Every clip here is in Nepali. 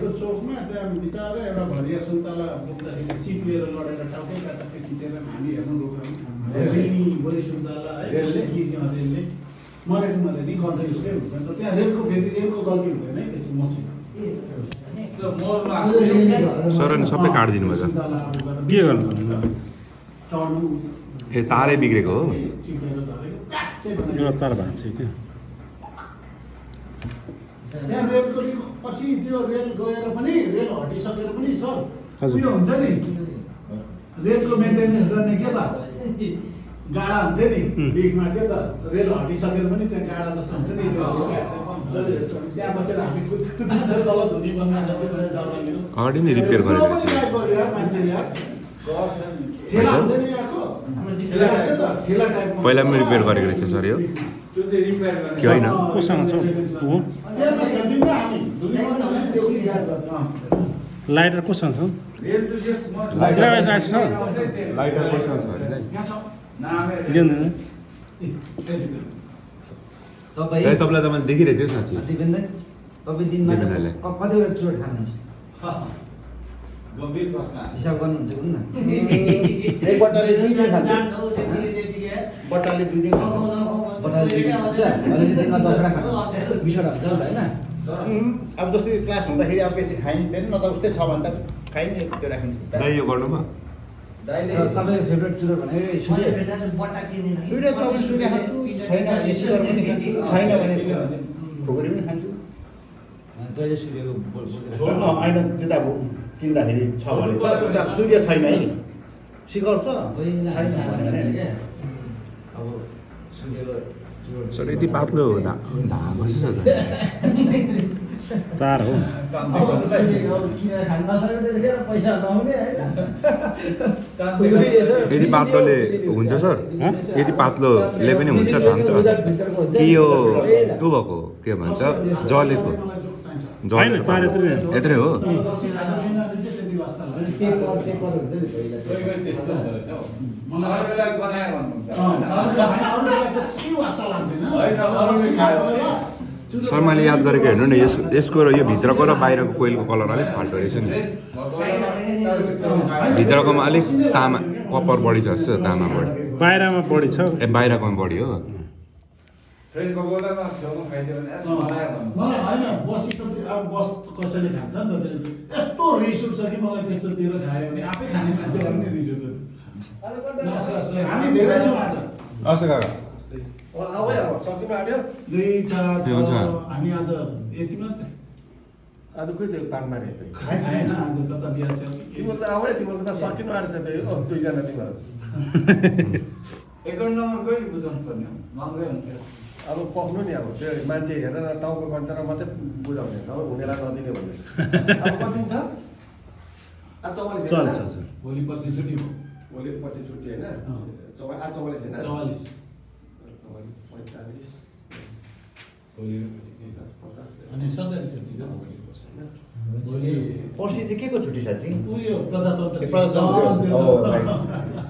रेलको चोकमा त्यहाँ बिचरा एउटा भरिया सुन्तला बोक्दाखेरि चिप लिएर लडेर टाउकै काचक्कै खिचेर हामी हेर्नु रोक्यौँ बोली सुन्तला है रेलले मरेको मैले नि कन्फ्युजकै हुन्छ नि त त्यहाँ रेलको फेरि रेलको गल्ती हुँदैन है त्यस्तो मसिन सर अनि सबै काटिदिनु भयो के गर्नु चढ्नु ए तारै बिग्रेको हो चिपेर झरेको प्याच्चै यो बनायो तार भाँच्छ क्या त्यहाँ रेलको पछि त्यो रेल गएर पनि रेल हटिसकेर पनि सर हजुर। उयो हुन्छ नि रेलको मेन्टेनेन्स गर्ने के त गाडा हुन्थ्यो नि लिकमा के त रेल हटिसकेर पनि त्यहाँ गाडा जस्तो हुन्छ नि त्यहाँ बसेर हामी तल धुनी बन्दा जति पनि डर लाग्यो अगाडि नै रिपेयर गरेको रहेछ मान्छेले यार ठेला हुँदैन यहाँको ठेला के त ठेला टाइपको पहिला पनि रिपेयर गरेको रहेछ सर यो त्यो चाहिँ रिपेयर गर्ने कि होइन कोसँग छ हो त्यहाँ खेल्दिनँ हामी धुनी बन्दा त्यो पनि याद गर्छ लाइटर कोसँग छ रेल त जस लाइटर छ लाइटर पैसा छ अरे दाइ यहाँ छ लिँदैन दाइ तपाईँलाई त मैले देखिरहेको थियो साँच्ची तपाईँ दिनमा दिपेनले। कतिवटा चोट खानुहुन्छ गम्भीर प्रश्न हिसाब गर्नुहुन्छ कुन न एक बट्टाले दुई दिन खान्छ बट्टाले दुई दिन खान्छ बटाले दुई दिन हुन्छ भने दिनमा 10 वटा खानुहुन्छ 20 वटा हुन्छ होइन अब जस्तै क्लास हुँदाखेरि अब बेसी खाइँदैन न त उस्तै छ भने त खाइने त्यो राखिन्छ दाइ यो गर्नुभयो तपाईँ फेभरेट चुरोट भनेको सूर्य सूर्य छ भने सूर्य खान्छु छैन भने सिकर पनि खान्छु छैन भने खुकुरी पनि खान्छु जहिले सूर्यको होइन त्यो त अब किन्दाखेरि छ भने छ उता सूर्य छैन है शिखर छ छैन भने अब सूर्यको चुरोट सर यति पातलो धागो छ त तार हो किनेर खान नसकेर त्यतिखेर पैसा नहुने होइन यति पातलोले हुन्छ सर यति पातलोले पनि हुन्छ खान्छ कि यो उ भएको के भन्छ जलेको होइन तार जलेको यत्रै यत्रै हो सर मैले याद गरेको हेर्नु न यसको र यो भित्रको र बाहिरको कोइलको कलर अलिक फाल्टो रहेछ नि भित्रकोमा अलिक तामा कपर बढी छ जस्तो तामा बढी बाहिरमा बढी छ ए बाहिरकोमा बढी हो मलाई होइन बस अब बस कसैले खान्छ नि त यस्तो रिस उठ्छ कि मलाई त्यस्तोतिर खायो भने आफै खाने मान्छेलाई पनि रिस उठ्छ हामी धेरै छौँ आज असो काका दुई चार ए, हुन्छ। हामी आज यति मात्रै आज खोइ त्यो पानबारी चाहिँ खाएन आज कता बिहा छ तिम्रो त आउने तिम्रो त सकिनु आएछ त यो दुईजना तिमीहरू एकाउन्ट नम्बर कहिले बुझाउनु पर्ने हो महँगै हुन्थ्यो अब पख्नु नि अब त्यो मान्छे हेरेर टाउको कन्चरा मात्रै बुझाउने नभए हुनेलाई नदिने भन्दैछ अब कति छ आज 44 चल्छ छ भोलि पर्सि छुट्टी हो भोलि पछि छुट्टी होइन आज 44 होइन 44 45 भोलि 50 अनि सधैँ छुट्टी हो भोलि पर्सि चाहिँ के को छुट्टी साँच्ची उयो प्रजातन्त्र दिवस।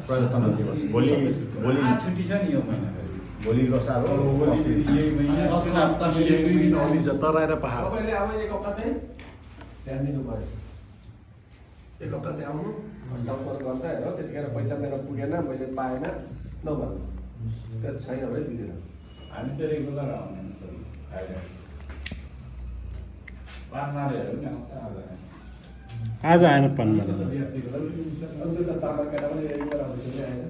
प्रजातन्त्र दिवस भोलि भोलि छुट्टी छ नि यो महिना भोलि लोसार हो यही अनि महिना अर्को हप्ता फेरि 2 दिन होली छ तराई र पहाड तपाईँले अब एक हप्ता चाहिँ ध्यान दिनु पऱ्यो एक हप्ता चाहिँ आउनु डक्टर गर्छ हेर त्यतिखेर पैसा मेरो पुगेन मैले पाएन नभन्नु त्यो छैन भने दिँदैन हामी चाहिँ रेगुलर आउने पार्टनरहरू पनि आउँछ आज आएन पानमा अन्त त्यो तामा केटा पनि रेगुलर आउँछ कि आएन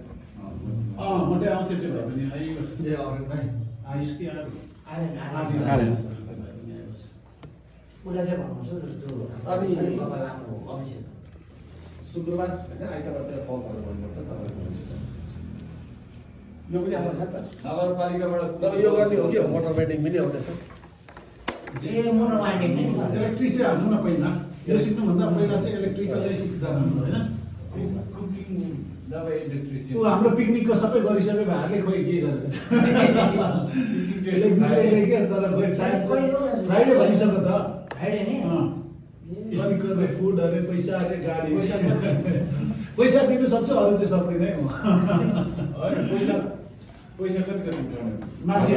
मोटे आउँथ्यो त्यो भए पनि आइस कि आयो आएन। शुक्रबार होइन आइतबारतिर फर्महरू भन्नुपर्छ तपाईँको यो पनि आउँछ त नगरपालिकाबाट तर यो गर्ने हो कि मोटर ब्याटिङ पनि आउँदैछ इलेक्ट्रिक चाहिँ हाल्नु न पहिला यो सिक्नुभन्दा पहिला चाहिँ इलेक्ट्रिकलै सिक्दा होइन कुकिङ नभए इलेक्ट्रिसिटी ऊ हाम्रो पिकनिकको सबै गरिसक्यो भाइहरूले खोइ के गरेर इलेक्ट्रिकले के तर खोइ फ्राइडे भनिसक्यो त स्पिकर फुड अरे पैसा अरे गाडी पैसा दिनु सक्छु अरू चाहिँ सक्दैन म पैसा पैसा कति कति उठाउने मान्छे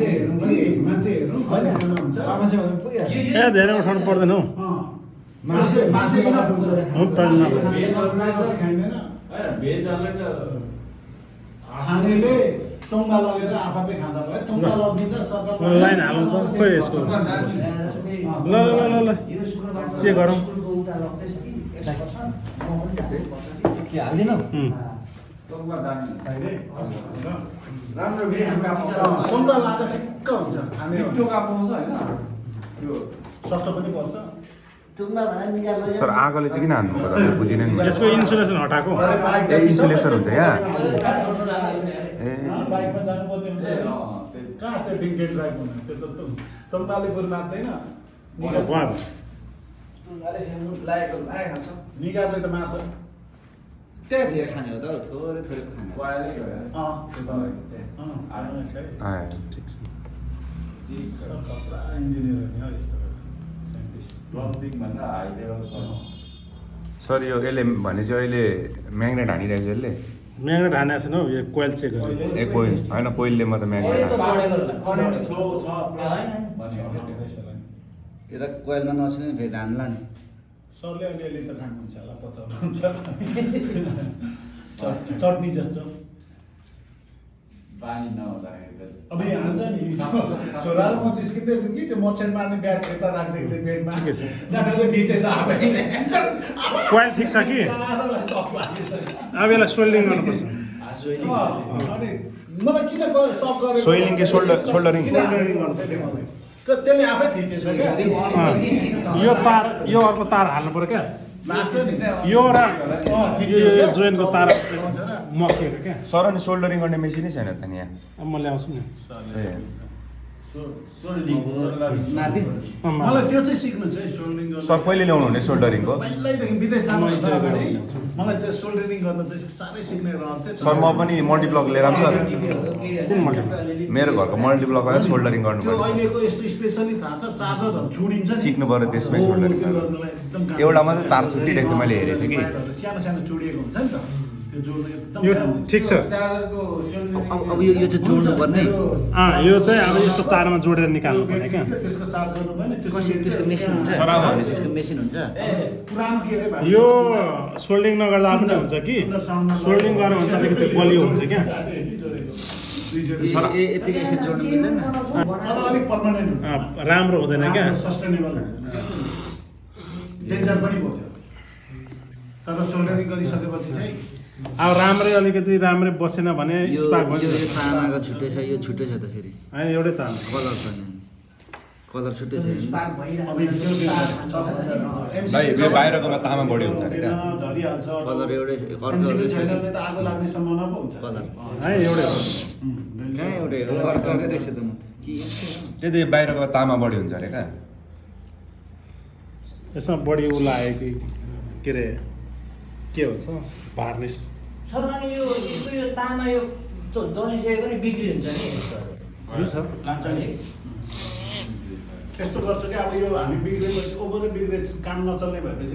हेर्नु कि मान्छे हेर्नु खै खाना हुन्छ ए धेरै उठाउनु पर्दैन हौ मान्छे किन पुग्छ? हो, तल्लो। भेज चाहिँ खाइँदैन। होइन भेजहरूलाई त खानेले टुङ्गा लगेर आफै खाँदा भयो। टुङ्गा लगिदिँदा सकल लाइन हालौँ त खोइ यसको ल ल ल ल चेक गरौँ के हाल्दिनौ टोकमा दामी अहिले राम्रो भेज काप्नु टुङ्गा लाँदा ठिक्क हुन्छ खाने हो। मिठो काप्नु छ होइन त्यो सस्तो पनि पर्छ। सर आगोले चाहिँ किन हान्नु पर्यो मैले बुझिनँ नि यसको इन्सुलेसन हटाएको ए इन्सुलेसन हुन्छ यहाँ ए बाइकमा जानुपर्ने हुन्छ नि। कहाँ त्यो डिङ्के ड्राइभ हुने त्यो त टुङ्गाले बरु मार्दैन। भयो निगारले त मार्छ। त्यहाँ धेरै खाने हो त थोरै थोरै खाने वाइले गयो अँ त्यो तपाईँ आयो ठिक छ कपडा इन्जिनियर हो नि हौ यस्तो साइन्टिस्ट। प्लम्बिङ भन्दा हाई लेभलको सर यो यसले भनेपछि अहिले म्याग्नेट हानिरहेको छ यसले म्याग्नेट हानेको छैन हौ यो कोइल चेक गरेँ ए कोइल होइन कोइलले म त म्याग्नेट हाने करेन्ट फ्लो छ भन्ने हो त्यसैलाई यता कोइलमा नछुने फेरि हान्ला नि सरले अलिअलि त खानुहुन्छ होला पचाउनुहुन्छ चटनी जस्तो। पानी नहुँदाखेरि त अब यहाँ हान्छ नि छोरा र म जिस्किँदै थियौँ कि त्यो मच्छर मार्ने ब्याट यता राखिदिएको थिएँ बेडमा। ठिकै छ। डाक्टरले थिचेछ आफैले। कोइल ठिक छ कि साह्रोलाई सक लागेछ। अब यसलाई सोल्डिङ गर्नुपर्छ अनि मलाई किन सक गरेको? सोइलिङ कि सोल्डरिङ सोल्डरिङ गर्दै थियो मलाई। त्यसले आफै थिचेछ क्या। यो तार यो अर्को तार हाल्नु पर्यो क्या लाग्छ नि। यो र थिच्यो यो क्या? जोइनको तार आउँछ र? मकिएको क्या सर अनि सोल्डरिङ गर्ने मेसिनै छैन त नि यहाँ अब म ल्याउँछु नि ए मार्दिउँ मलाई त्यो चाहिँ सिक्नु छ है सोल्डरिङ गर्नु। सर कहिले ल्याउनु हुने सोल्डरिङको पहिल्यैदेखि विदेश जानुभन्दा अगाडि मलाई त्यो सोल्डरिङ गर्नु चाहिँ साह्रै सिक्ने रहर थियो। सर म पनि मल्टिप्लक लिएर आउँछु सर कुन मल्टिप्लक? मेरो घरको मल्टिप्लक आएर सोल्डरिङ गर्नु त्यो पर्यो अहिलेको यस्तो स्पेसली थाहा छ चार्जरहरू छोडिन्छ नि। सिक्नु पर्यो त्यसमै हो, सोल्डरिङ त्यो गर्नु। गर्नुलाई एकदम गाह्रो एउटा छ। मात्रै तार छुट्टिरहेको थियो मैले हेरेको थिएँ कि वायरहरू सानो सानो जोडिएको हुन्छ नि त त्यो जोड्नु एकदम यो गाह्रो हुन्छ। ठिक छ चार्जरको अब यो चाहिँ जोड्नु पर्ने यो चाहिँ अब यस्तो तारमा जोडेर निकाल्नु पर्ने क्या त्यसको चार्ज गर्नु पर्ने त्यो कसरी त्यसको मेसिन हुन्छ त्यसको मेसिन हुन्छ पुरानो के अरे भाइ? यो सोल्डिङ नगर्दा पनि हुन्छ कि सोल्डिङ गर्नु भने चाहिँ अलिकति बलियो हुन्छ क्या यतिकै यसरी जोड्नु मिल्दैन तर अलिक पर्मानेन्ट हुन्छ। राम्रो हुँदैन क्या सस्टेनेबल डेन्जर पनि भयो त्यो। तर सोल्डरिङ गरिसकेपछि चाहिँ अब राम्रै अलिकति राम्रै बसेन भने यो स्पार्क यो भन्छ तामाको छुट्टै छ यो छुट्टै छ त फेरि होइन एउटै तार कलर छ नि कलर छुट्टै छ नि अब यो त्यो सबभन्दा भाइ यो बाहिरकोमा तामा बढी हुन्छ अरे क्या झरिहाल्छ। कलर एउटै छ कलर MCB एउटै छ नि छैनले त आगो लाग्ने सम्भावना पो हुन्छ। कलर है एउटै हो कहाँ एउटै हो अर्को अर्कै देख्छ त म त के त्यही त यो बाहिरको तामा बढी हुन्छ अरे क्या यसमा बढी उ लाग्यो कि के अरे के भन्छ भार्निस सर अनि यो यसको यो तामा यो जलिसकेको नि बिक्री हुन्छ नि हुन्छ लान्छ नि। त्यस्तो गर्छ कि अब यो हामी बिग्रेपछि ओभरै बिग्रे काम नचल्ने भएपछि